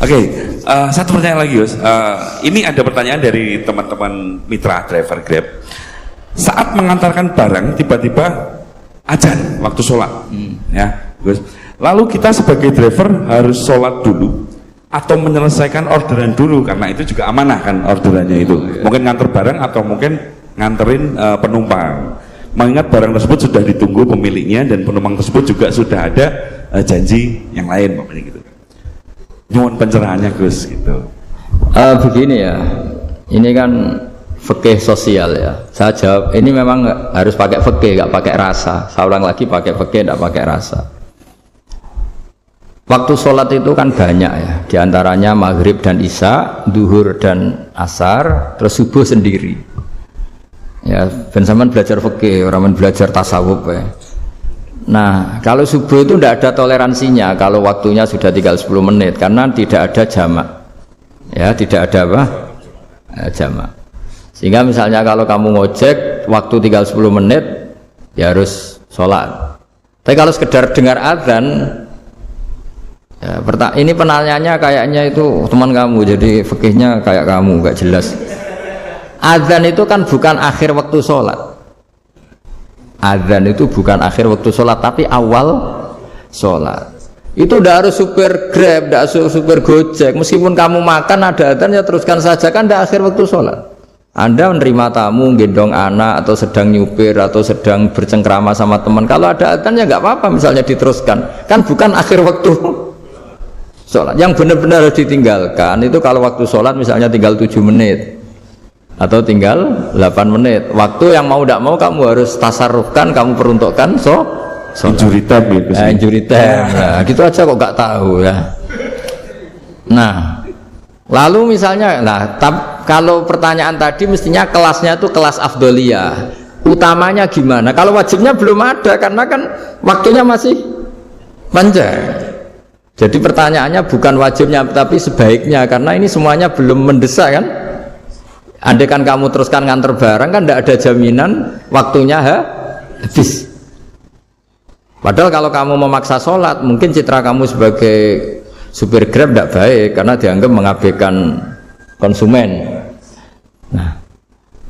Oke, satu pertanyaan lagi, Gus. Ini ada pertanyaan dari teman-teman mitra driver Grab. Saat mengantarkan barang, tiba-tiba azan waktu sholat, ya, Gus. Lalu kita sebagai driver harus sholat dulu atau menyelesaikan orderan dulu, karena itu juga amanah kan orderannya itu. Mungkin nganter barang atau mungkin nganterin penumpang. Mengingat barang tersebut sudah ditunggu pemiliknya dan penumpang tersebut juga sudah ada janji yang lain, pokoknya gitu. Nyuwun pencerahannya, Gus, gitu. Begini ya, ini kan fikih sosial ya. Saya jawab, ini memang harus pakai fikih, nggak pakai rasa. Saya ulang lagi, pakai fikih, nggak pakai rasa. Waktu sholat itu kan banyak ya, diantaranya maghrib dan isya, duhur dan asar, terus subuh sendiri. Ya, ben sampean belajar fikih, orang belajar tasawuf ya. Nah, kalau subuh itu tidak ada toleransinya kalau waktunya sudah tinggal 10 menit karena tidak ada jamak. Ya, tidak ada apa? Jamak. Sehingga misalnya kalau kamu ngojek waktu tinggal 10 menit ya harus sholat. Tapi kalau sekedar dengar azan ya, ini penanyanya kayaknya itu teman kamu, jadi fikihnya kayak kamu, nggak jelas. Azan itu kan bukan akhir waktu sholat. Azan itu bukan akhir waktu sholat, tapi awal sholat. Itu tidak harus supir Grab, tidak harus supir Gojek. Meskipun kamu makan ada azan, ya teruskan saja, kan tidak akhir waktu sholat. Anda menerima tamu, gendong anak, atau sedang nyupir, atau sedang bercengkrama sama teman. Kalau ada azan ya nggak apa-apa, misalnya diteruskan. Kan bukan akhir waktu sholat. Yang benar-benar harus ditinggalkan itu kalau waktu sholat misalnya tinggal 7 menit. Atau tinggal 8 menit. Waktu yang mau tidak mau kamu harus tasarrufkan, kamu peruntukkan injury time ya, injury time. Nah, gitu aja kok nggak tahu ya. Nah, lalu misalnya, kalau pertanyaan tadi mestinya kelasnya itu kelas afdoliyah. Utamanya gimana? Kalau wajibnya belum ada karena kan waktunya masih panjang. Jadi pertanyaannya bukan wajibnya tapi sebaiknya, karena ini semuanya belum mendesak kan. Andai kan kamu teruskan nganter barang kan tidak ada jaminan waktunya habis. Padahal kalau kamu memaksa sholat, mungkin citra kamu sebagai supir Grab tidak baik karena dianggap mengabaikan konsumen. Nah,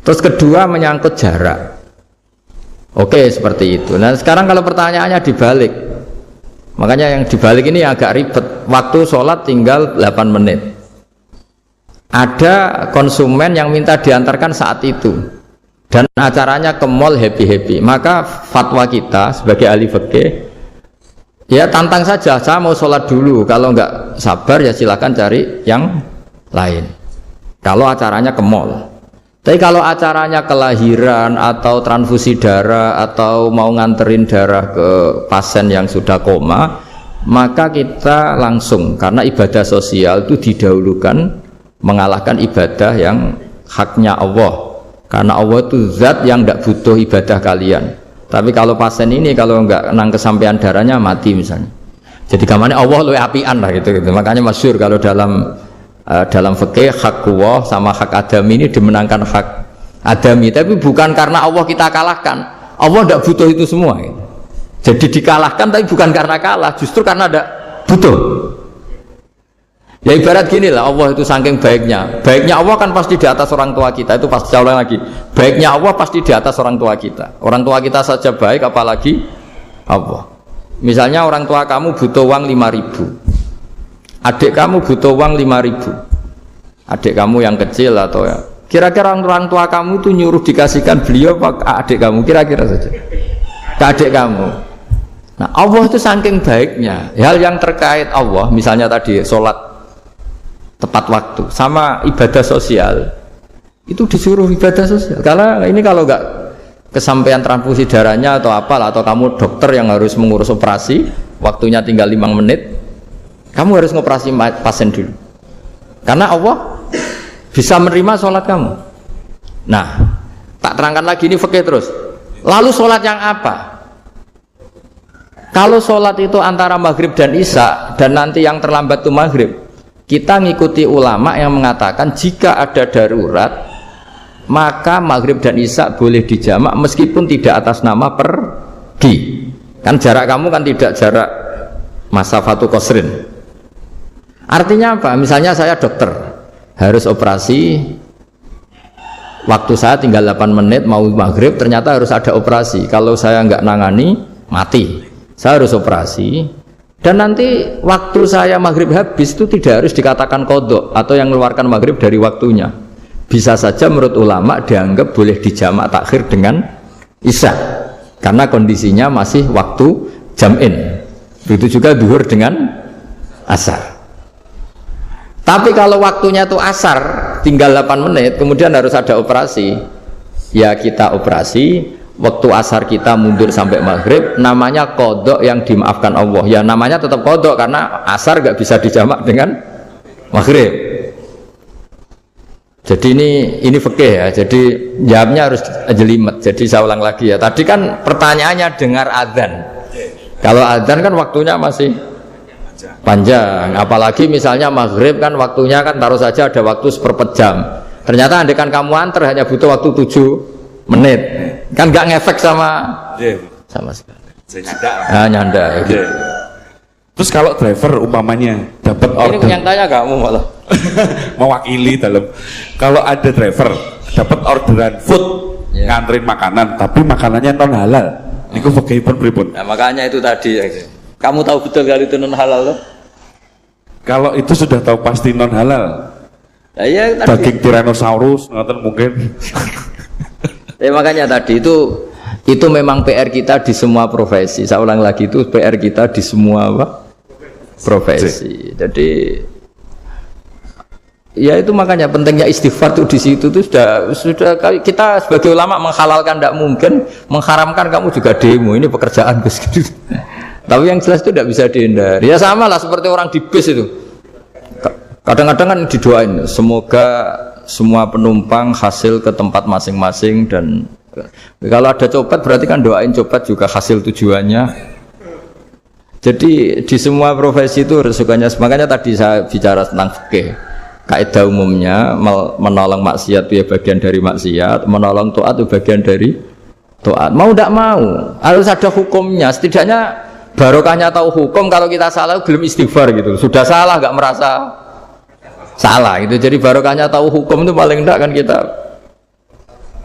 terus kedua menyangkut jarak. Oke, seperti itu. Nah, sekarang kalau pertanyaannya dibalik, makanya yang dibalik ini agak ribet. Waktu sholat tinggal 8 menit. Ada konsumen yang minta diantarkan saat itu dan acaranya ke mall happy-happy, maka fatwa kita sebagai ahli fikih ya tantang saja, saya mau sholat dulu, kalau nggak sabar ya silakan cari yang lain kalau acaranya ke mall. Tapi kalau acaranya kelahiran atau transfusi darah atau mau nganterin darah ke pasien yang sudah koma, maka kita langsung, karena ibadah sosial itu didahulukan mengalahkan ibadah yang haknya Allah, karena Allah itu zat yang tidak butuh ibadah kalian. Tapi kalau pasien ini kalau nggak nang kesampaian darahnya mati misalnya, jadi kamarnya Allah lebih apian lah gitu. Makanya masyhur kalau dalam fikih hak Allah sama hak adami ini dimenangkan hak adami, tapi bukan karena Allah kita kalahkan. Allah tidak butuh itu semua gitu. Jadi dikalahkan tapi bukan karena kalah, justru karena tidak butuh. Ya ibarat gini lah, Allah itu saking baiknya Allah kan pasti di atas orang tua kita. Itu pasti ulang lagi, baiknya Allah pasti di atas orang tua kita. Orang tua kita saja baik, apalagi Allah. Misalnya orang tua kamu butuh uang 5.000, adik kamu butuh uang 5.000, adik kamu yang kecil atau ya, kira-kira orang tua kamu itu nyuruh dikasihkan beliau apa adik kamu, kira-kira saja ke adik kamu. Nah, Allah itu saking baiknya, hal yang terkait Allah, misalnya tadi sholat tepat waktu sama ibadah sosial itu disuruh ibadah sosial. Karena ini kalau nggak kesampaian transfusi darahnya atau apalah, atau kamu dokter yang harus mengurus operasi waktunya tinggal 5 menit, kamu harus ngoperasi pasien dulu karena Allah bisa menerima sholat kamu. Nah, tak terangkan lagi, ini fikih terus. Lalu sholat yang apa? Kalau sholat itu antara maghrib dan isya dan nanti yang terlambat itu maghrib, kita ngikuti ulama yang mengatakan jika ada darurat maka maghrib dan isya boleh dijamak meskipun tidak atas nama pergi. Kan jarak kamu kan tidak jarak masafatu qasrin. Artinya apa? Misalnya saya dokter, harus operasi, waktu saya tinggal 8 menit mau maghrib, ternyata harus ada operasi. Kalau saya nggak nangani, mati. Saya harus operasi. Dan nanti waktu saya maghrib habis itu tidak harus dikatakan qadha atau yang mengeluarkan maghrib dari waktunya. Bisa saja menurut ulama dianggap boleh dijamak takhir dengan isya. Karena kondisinya masih waktu jam'in. Begitu juga duhur dengan asar. Tapi kalau waktunya itu asar, tinggal 8 menit, kemudian harus ada operasi. Ya kita operasi, waktu asar kita mundur sampai maghrib, namanya qadha yang dimaafkan Allah. Ya namanya tetap qadha karena asar gak bisa dijamak dengan maghrib. Jadi ini fikih ya. Jadi jawabnya harus jelimet. Jadi saya ulang lagi ya. Tadi kan pertanyaannya dengar adzan. Kalau adzan kan waktunya masih panjang. Apalagi misalnya maghrib kan waktunya kan taruh saja ada waktu seperempat jam. Ternyata andekan kamu antar hanya butuh waktu 7 menit. Kan nggak ngefek sama sekali. Nyanda. Gitu. Terus kalau driver umpamanya dapat order, ini yang tanya kamu malah mewakili dalam. Kalau ada driver dapat orderan food, nganterin makanan, tapi makanannya non halal, niku fakihipun pripun? Nah, makanya itu tadi. Kamu tahu betul kalau itu non halal loh? Kalau itu sudah tahu pasti non halal. Nah, ya, daging Tyrannosaurus, ngoten mungkin. Makanya tadi itu memang PR kita di semua profesi. Saya ulang lagi, itu PR kita di semua profesi. Jadi ya itu makanya pentingnya istighfar tuh di situ tuh sudah kita sebagai ulama menghalalkan tidak mungkin, mengharamkan kamu juga demo. Ini pekerjaan Gus. Tapi yang jelas itu tidak bisa dihindari. Ya sama lah seperti orang di bis itu. Kadang-kadang kan didoain semoga semua penumpang hasil ke tempat masing-masing, dan kalau ada copet berarti kan doain copet juga hasil tujuannya. Jadi di semua profesi itu resikonya. Makanya tadi saya bicara tentang fikih. Kaidah umumnya menolong maksiat itu ya bagian dari maksiat, menolong taat itu bagian dari taat. Mau tidak mau harus ada hukumnya. Setidaknya barokahnya tahu hukum. Kalau kita salah belum istighfar gitu. Sudah salah nggak merasa salah gitu. Jadi barokahnya tahu hukum itu paling tidak kan kita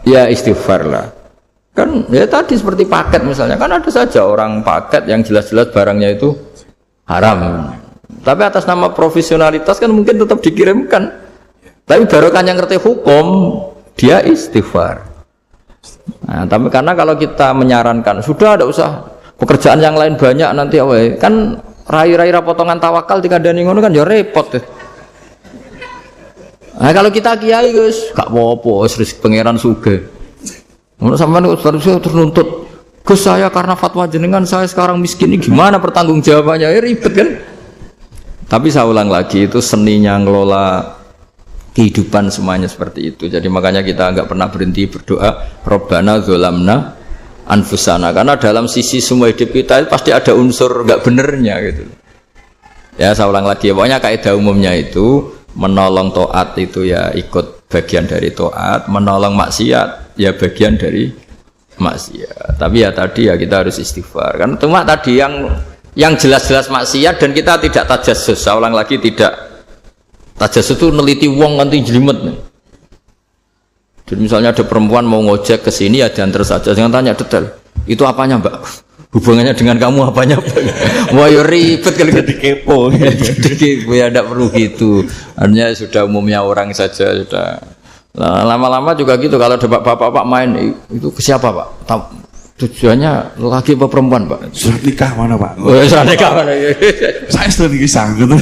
ya istighfar lah. Kan ya tadi seperti paket misalnya, kan ada saja orang paket yang jelas-jelas barangnya itu haram, tapi atas nama profesionalitas kan mungkin tetap dikirimkan. Tapi barokahnya ngerti hukum, dia istighfar. Nah, tapi karena kalau kita menyarankan sudah ada usah pekerjaan yang lain banyak nanti kan rai-rai potongan tawakal dikandani ngono kan ya repot deh. Nah kalau kita kiai guys, gak apa-apa, serius pangeran sugih. Menurut sampean harusnya ternuntut, Gus saya karena fatwa jenengan saya sekarang miskin, ini gimana pertanggung jawabannya? Ya ribet kan? Tapi saya ulang lagi, itu seninya ngelola kehidupan semuanya seperti itu. Jadi makanya kita nggak pernah berhenti berdoa, Rabbana dzolamna anfusana, karena dalam sisi semua hidup kita pasti ada unsur nggak benernya gitu. Ya saya ulang lagi, pokoknya kaidah umumnya itu menolong taat itu ya ikut bagian dari taat, menolong maksiat ya bagian dari maksiat. Tapi ya tadi ya kita harus istighfar. Kan cuma tadi yang jelas-jelas maksiat dan kita tidak tajassus. Saya ulang lagi, tidak tajassus itu neliti wong nanti jelimet nih. Jadi misalnya ada perempuan mau ngojek ke sini ya diantar saja, jangan tanya detail. Itu apanya Mbak? Hubungannya dengan kamu apanya? Wah ya ribet kalau jadi kepo. Jadi ya tidak perlu gitu. Artinya sudah umumnya orang saja sudah. Nah, lama-lama juga gitu. Kalau ada bapak-bapak main itu ke siapa Pak? Tujuannya laki apa perempuan Pak? Surat nikah mana Pak? Oh, surat nikah mana? Saya sudah nikah gitu.